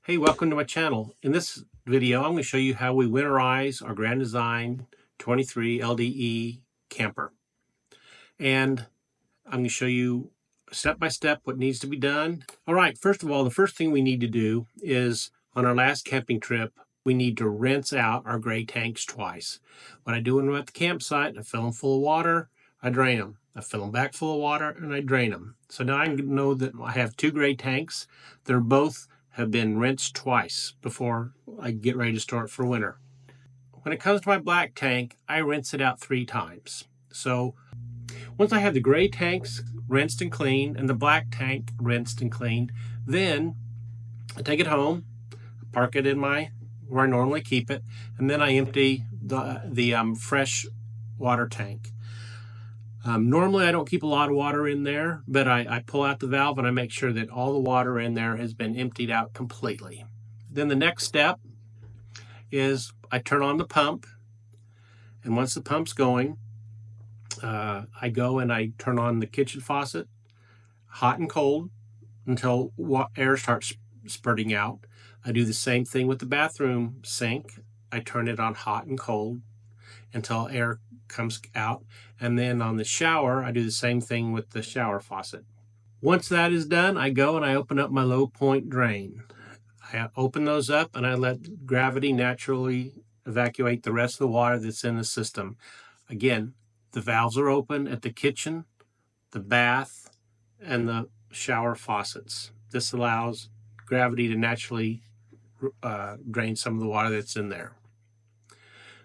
Hey, welcome to my channel. In this video, I'm going to show you how we winterize our Grand Design 23 LDE camper. And I'm going to show you step by step what needs to be done. All right, first of all, the first thing we need to do is on our last camping trip, we need to rinse out our gray tanks twice. What I do when I'm at the campsite, I fill them full of water, I drain them. I fill them back full of water and I drain them. So now I know that I have two gray tanks. They're both have been rinsed twice before I get ready to store it for winter. When it comes to my black tank, I rinse it out 3 times. So once I have the gray tanks rinsed and cleaned and the black tank rinsed and cleaned, then I take it home, park it in where I normally keep it, and then I empty the fresh water tank. Normally I don't keep a lot of water in there, but I pull out the valve and I make sure that all the water in there has been emptied out completely. Then the next step is I turn on the pump, and once the pump's going, I go and I turn on the kitchen faucet, hot and cold, until air starts spurting out. I do the same thing with the bathroom sink. I turn it on hot and cold until air comes out. And then on the shower, I do the same thing with the shower faucet. Once that is done, I go and I open up my low point drain. I open those up and I let gravity naturally evacuate the rest of the water that's in the system. Again, the valves are open at the kitchen, the bath, and the shower faucets. This allows gravity to naturally drain some of the water that's in there.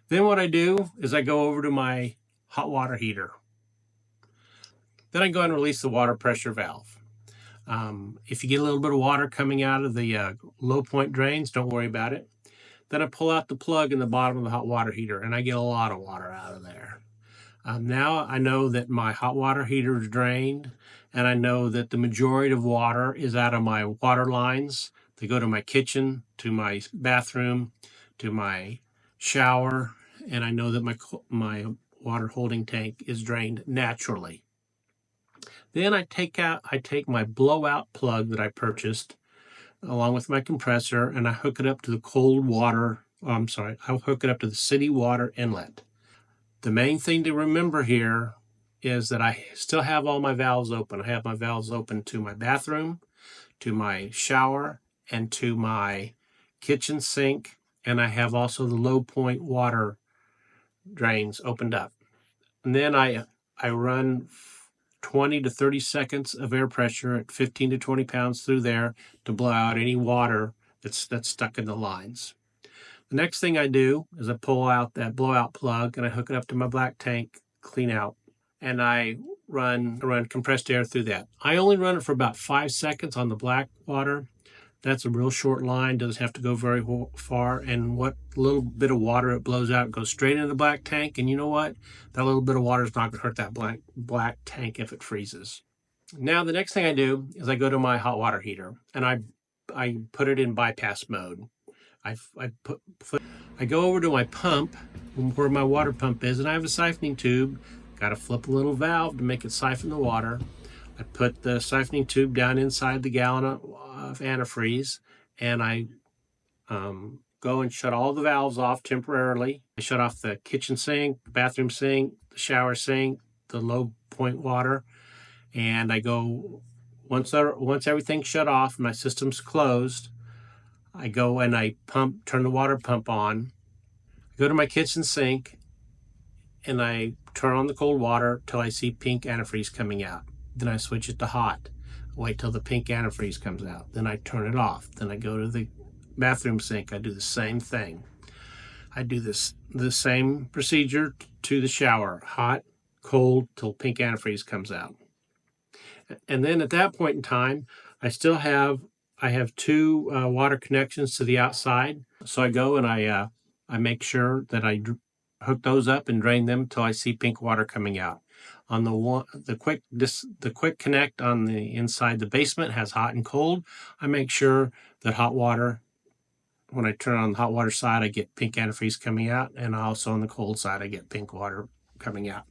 Then what I do is I go over to my hot water heater. Then I go and release the water pressure valve. If you get a little bit of water coming out of the low point drains, don't worry about it. Then I pull out the plug in the bottom of the hot water heater and I get a lot of water out of there. Now I know that my hot water heater is drained, and I know that the majority of water is out of my water lines. They go to my kitchen, to my bathroom, to my shower, and I know that my water holding tank is drained naturally. Then I take my blowout plug that I purchased along with my compressor, and I hook it up to the cold water. I'll hook it up to the city water inlet. The main thing to remember here is that I still have all my valves open. I have my valves open to my bathroom, to my shower, and to my kitchen sink, and I have also the low point water drains opened up. And then I run 20 to 30 seconds of air pressure at 15 to 20 pounds through there to blow out any water that's stuck in the lines. The next thing I do is I pull out that blowout plug and I hook it up to my black tank clean out, and I run compressed air through that. I only run it for about 5 seconds on the black water. That's a real short line, doesn't have to go very far, and what little bit of water it blows out goes straight into the black tank, and you know what? That little bit of water is not going to hurt that black tank if it freezes. Now the next thing I do is I go to my hot water heater and I put it in bypass mode. I go over to my pump where my water pump is, and I have a siphoning tube. Got to flip a little valve to make it siphon the water. I put the siphoning tube down inside the gallon of antifreeze, and I go and shut all the valves off temporarily. I shut off the kitchen sink, the bathroom sink, the shower sink, the low point water, and I go, once everything's shut off, my system's closed, I go and I turn the water pump on. I go to my kitchen sink and I turn on the cold water till I see pink antifreeze coming out. Then I switch it to hot. Wait till the pink antifreeze comes out. Then I turn it off. Then I go to the bathroom sink. I do the same thing. I do the same procedure to the shower. Hot, cold, till pink antifreeze comes out. And then at that point in time, I have 2 water connections to the outside. So I go and I make sure that I hook those up and drain them till I see pink water coming out. On the quick connect on the inside the basement has hot and cold. I make sure that hot water, when I turn on the hot water side, I get pink antifreeze coming out, and also on the cold side I get pink water coming out.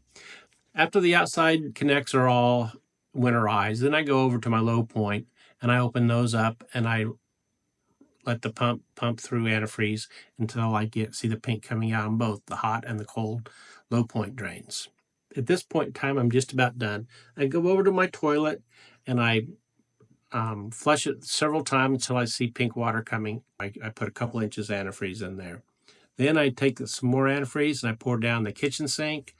After the outside connects are all winterized, then I go over to my low point and I open those up and I let the pump through antifreeze until I see the pink coming out on both the hot and the cold low point drains. At this point in time, I'm just about done. I go over to my toilet and I flush it several times until I see pink water coming. I put a couple inches antifreeze in there. Then I take some more antifreeze and I pour down the kitchen sink,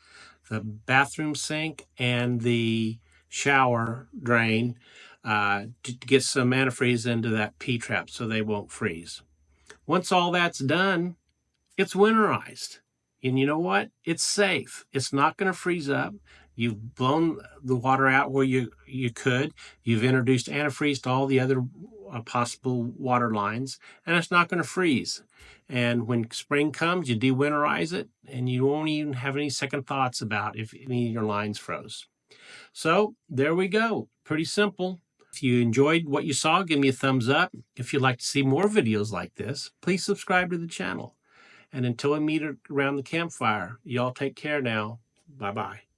the bathroom sink, and the shower drain to get some antifreeze into that P-trap so they won't freeze. Once all that's done, it's winterized. And you know what? It's safe. It's not going to freeze up. You've blown the water out where you could. You've introduced antifreeze to all the other possible water lines, and it's not going to freeze. And when spring comes, you de-winterize it, and you won't even have any second thoughts about if any of your lines froze. So there we go. Pretty simple. If you enjoyed what you saw, give me a thumbs up. If you'd like to see more videos like this, please subscribe to the channel. And until we meet around the campfire, y'all take care now. Bye-bye.